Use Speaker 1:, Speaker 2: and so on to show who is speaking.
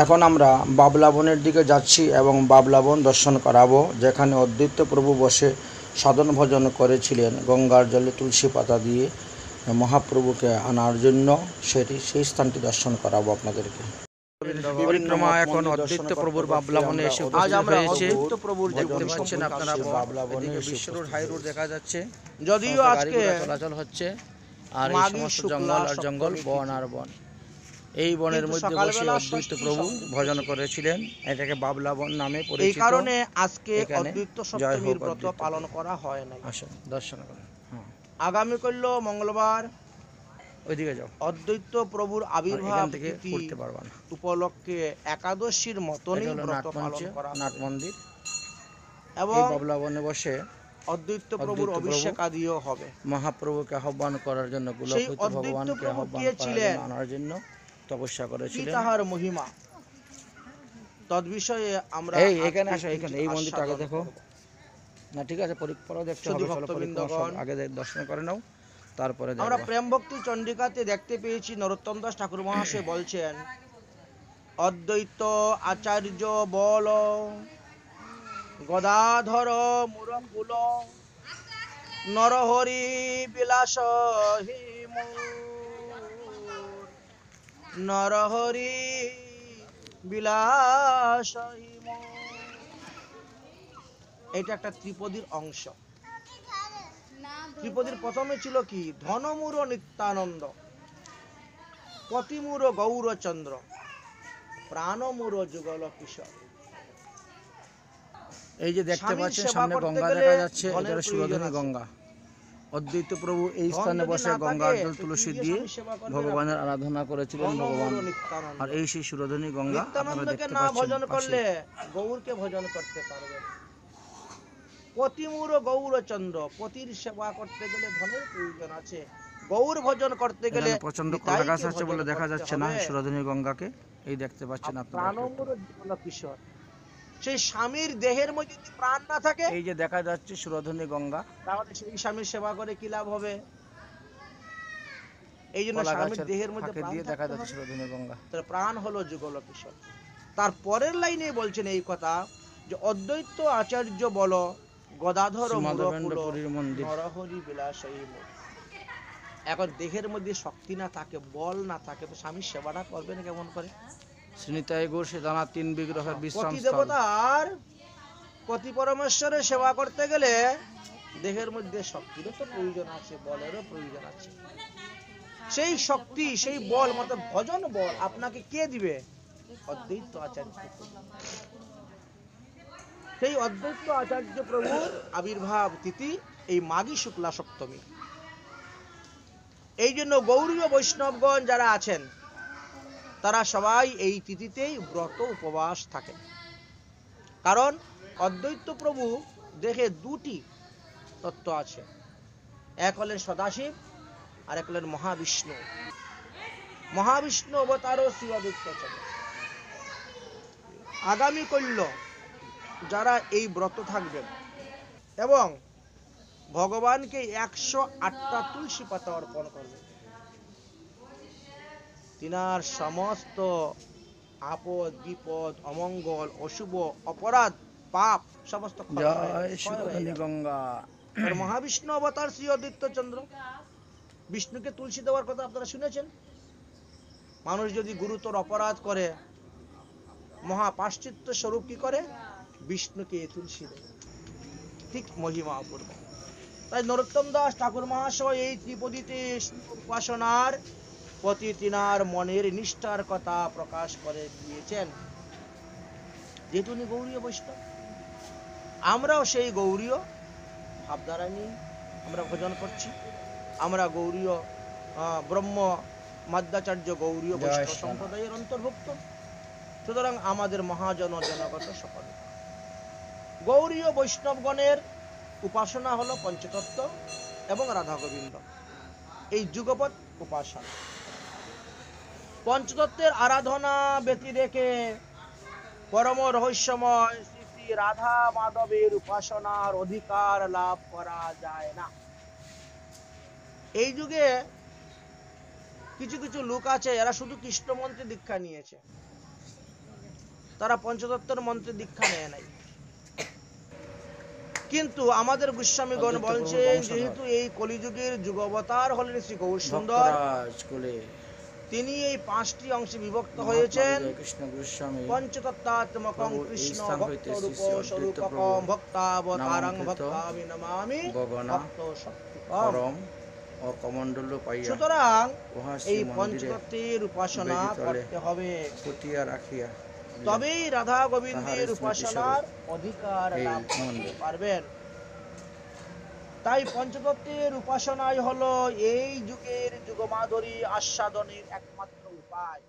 Speaker 1: এখন আমরা বাবলা বনের দিকে যাচ্ছি এবং বাবলা বন দর্শন করাবো, যেখানে অদ্বৈত প্রভু বসে সাধন ভজন করেছিলেন গঙ্গার জলে তুলসী পাতা দিয়ে মহাপ্রভুকে আনার জন্য। সেই স্থানটি দর্শন করাবো আপনাদেরকে। পরিক্রমা এখন অদ্বৈত প্রভুর বাবলা বনে এসে উপস্থিত হয়েছে। দেখতে পাচ্ছেন আপনারা বাবলা বনে বিশ্ব রোড, হাই রোড দেখা যাচ্ছে, যদিও আজকে চলাচল হচ্ছে। আর এই সমস্ত জঙ্গল আর জঙ্গল, বন আর বন। এই বনের মধ্যে বসে অদ্বৈত প্রভু ভজন করেছিলেন। এটাকে বাবলা বন নামে পরিচিত।
Speaker 2: এই কারণে আজকে অদ্বৈত সপ্তমীর ব্রত পালন করা হয় না।
Speaker 1: আসুন দর্শন করুন।
Speaker 2: আগামী কাল মঙ্গলবার
Speaker 1: ওইদিকে যাও।
Speaker 2: অদ্বৈত প্রভুর আবির্ভাব তিথি উপলক্ষে একাদশীর মতনই ব্রত পালন করা হবে।
Speaker 1: নাট মন্দির
Speaker 2: এবং
Speaker 1: বাবলা বনে বসে
Speaker 2: অদ্বৈত প্রভুর অভিষেক আদিও হবে।
Speaker 1: মহাপ্রভুকে আহ্বান করার জন্য, গোলকহিত ভগবানকে আহ্বান করার জন্য তপস্যা করেছিলেন।
Speaker 2: তাহার মহিমা তদ বিষয়ে আমরা
Speaker 1: এখানে আসো, এখানে এই মন্দিরটা আগে দেখো না, ঠিক আছে, পরে দেখতে হবে। আগে দর্শন করে নাও, তারপরে
Speaker 2: আমরা প্রেম ভক্তি চন্ডিকাতে দেখতে পেয়েছি নরোত্তম দাস ঠাকুর মহাশয় বলছেন, অদ্বৈত আচার্য বল গদাধর মুরকুল নরহরি বিলাস নরহরি বিলাস। এটা একটা ত্রিপদীর অংশ। ত্রিপদীর প্রথমে ছিল কি? ধনমূর নিত্যানন্দ, পতিমূর গৌরচন্দ্র, প্রাণমূর যুগল কিশোর।
Speaker 1: এই যে দেখতে পাচ্ছেন সামনে গঙ্গা দেখা যাচ্ছে, এটা সুরধনী গঙ্গা। অদ্বৈত প্রভু এই স্থানে বসে গঙ্গার জল তুলসী দিয়ে ভগবানের আরাধনা করেছিলেন ভগবান। আর এই সেই সুরধনী গঙ্গা।
Speaker 2: নিত্যানন্দকে না ভজন করলে গৌরকে ভজন করতে পারবে। পতিমূর গৌরচন্দ্র, পতির সেবা করতে গেলে ধনের প্রয়োজন আছে, গৌর ভজন করতে গেলে
Speaker 1: প্রচন্ড কলা গাছ আছে বলে দেখা যাচ্ছে না সুরধনী গঙ্গাকে। এই দেখতে পাচ্ছেন আপনারা
Speaker 2: প্রাণমূর যুগল কিশোর। সেই স্বামীর দেহের মধ্যে যদি প্রাণ না থাকে,
Speaker 1: এই যে দেখা যাচ্ছে সুরধনী গঙ্গা,
Speaker 2: তাহলে সেই স্বামীর সেবা করে কি লাভ হবে? এই জন্য স্বামীর দেহের মধ্যে প্রাণ
Speaker 1: দেখা যাচ্ছে সুরধনী গঙ্গা,
Speaker 2: তার প্রাণ হলো যুগল কিশোর। তার পরের লাইনে বলছেন এই কথা যে অদ্বৈত আচার্য বল গদাধর নরহরি বিলাস। এখন দেহের মধ্যে শক্তি না থাকে, বল না থাকে, তো স্বামীর সেবাটা করবেন কেমন করে?
Speaker 1: পতি
Speaker 2: দেবতার, পতি পরমেশ্বরের সেবা করতে গেলে দেহের মধ্যে শক্তিরও তো প্রয়োজন আছে, বলেরও প্রয়োজন আছে। সেই শক্তি, সেই বল, মানে ভজন বল আপনাকে কে দিবে? অদ্বৈত আচার্য। সেই অদ্বৈত আচার্য প্রভুর আবির্ভাব তিথি এই মাঘী শুক্লা সপ্তমী। এই জন্য গৌড়ীয় বৈষ্ণবগণ যারা আছেন তারা সবাই এই তিথিতেই ব্রত উপবাস থাকেন। কারণ অদ্বৈত প্রভু দেহে দুটি তত্ত্ব আছে, এক হলেন সদাশিব আর এক হলেন মহাবিষ্ণু। মহাবিষ্ণু অবতার শ্রী অদ্বৈত চন্দ্র। আগামী কল্য যারা এই ব্রত থাকবেন এবং ভগবানকে 108টা তুলসী পাতা অর্পণ করবেন, তিনার সমস্ত আপদ বিপদ অমঙ্গল অশুভ অপরাধ পাপ সমস্ত
Speaker 1: গঙ্গা।
Speaker 2: মহাবিষ্ণু অবতার শ্রী অদ্বৈত চন্দ্র। বিষ্ণুকে তুলসী দেওয়ার কথা আপনারা শুনেছেন। মানুষ যদি গুরুতর অপরাধ করে, মহাপাশ্চিত্য স্বরূপ কি করে? বিষ্ণুকে তুলসী দেয়। ঠিক মহিমা অপূর্ব। তাই নরোত্তম দাস ঠাকুর মহাশয় এই ত্রিপদীতে উপাসনার প্রতি তিনার মনের নিষ্ঠার কথা প্রকাশ করে দিয়েছেন। যেহেতু উনি গৌড়ীয় বৈষ্ণব, আমরাও সেই গৌড়ীয় ভাবধারা নিয়ে আমরা ভজন করছি। আমরা গৌড়ীয় ব্রহ্ম মাধ্যাচার্য গৌড়ীয় বৈষ্ণব সম্প্রদায়ের অন্তর্ভুক্ত। সুতরাং আমাদের মহাজন জনগত সকল গৌড়ীয় বৈষ্ণবগণের উপাসনা হলো পঞ্চতত্ত্ব এবং রাধা গোবিন্দ, এই যুগপৎ উপাসনা। পঞ্চতত্ত্বের আরাধনা ব্যতি রেখে পরম রহস্যময় শ্রী শ্রী রাধা মাধবের উপাসনার অধিকার লাভ করা যায় না। এই যুগে কিছু কিছু লোক আছে, এরা শুধু কৃষ্ণ মন্ত্রে দীক্ষা নিয়েছে, তারা পঞ্চতত্ত্বের মন্ত্রে দীক্ষা নেয় নাই। কিন্তু আমাদের গোস্বামীগণ
Speaker 1: অদ্বৈত
Speaker 2: বলছেন
Speaker 1: প্রভুর বংশধর।
Speaker 2: যেহেতু এই কলিযুগের যুগাবতার হলেন শ্রী গৌর সুন্দর,
Speaker 1: ভক্তরাজ কুলে
Speaker 2: তিনি এই 5টি অংশে বিভক্ত
Speaker 1: মহাত্মা
Speaker 2: হয়েছেন।
Speaker 1: বিজয় কৃষ্ণ গোস্বামী
Speaker 2: পঞ্চতত্ত্বাত্মকং
Speaker 1: প্রভু এই
Speaker 2: কৃষ্ণ
Speaker 1: স্থান
Speaker 2: ভক্ত
Speaker 1: হইতে শ্রী
Speaker 2: রূপ
Speaker 1: শ্রী অদ্বৈত
Speaker 2: স্বরূপকং
Speaker 1: প্রভু
Speaker 2: ভক্তাবতারং
Speaker 1: নামাঙ্কিত
Speaker 2: ভক্তামি নমামি
Speaker 1: গগনা
Speaker 2: ভক্ত শক্তিকং।
Speaker 1: পরম ও কমণ্ডল পাইয়া
Speaker 2: সুতরাং
Speaker 1: উহা
Speaker 2: এই
Speaker 1: শ্রী মন্দিরে
Speaker 2: পঞ্চতত্ত্বের উপাসনা
Speaker 1: বেদিতলে
Speaker 2: করতে হবে,
Speaker 1: পুতিয়া রাখিয়া
Speaker 2: তবেই রাধা
Speaker 1: তাহার
Speaker 2: গোবিন্দের
Speaker 1: স্মৃতিস্বরূপ
Speaker 2: উপাসনার অধিকার
Speaker 1: এই
Speaker 2: লাভ করতে
Speaker 1: মন্দির।
Speaker 2: পারবেন। তাই পঞ্চতত্ত্বের উপাসনাই হলো এই যুগের যুগমাধুরী আস্বাদনের একমাত্র উপায়।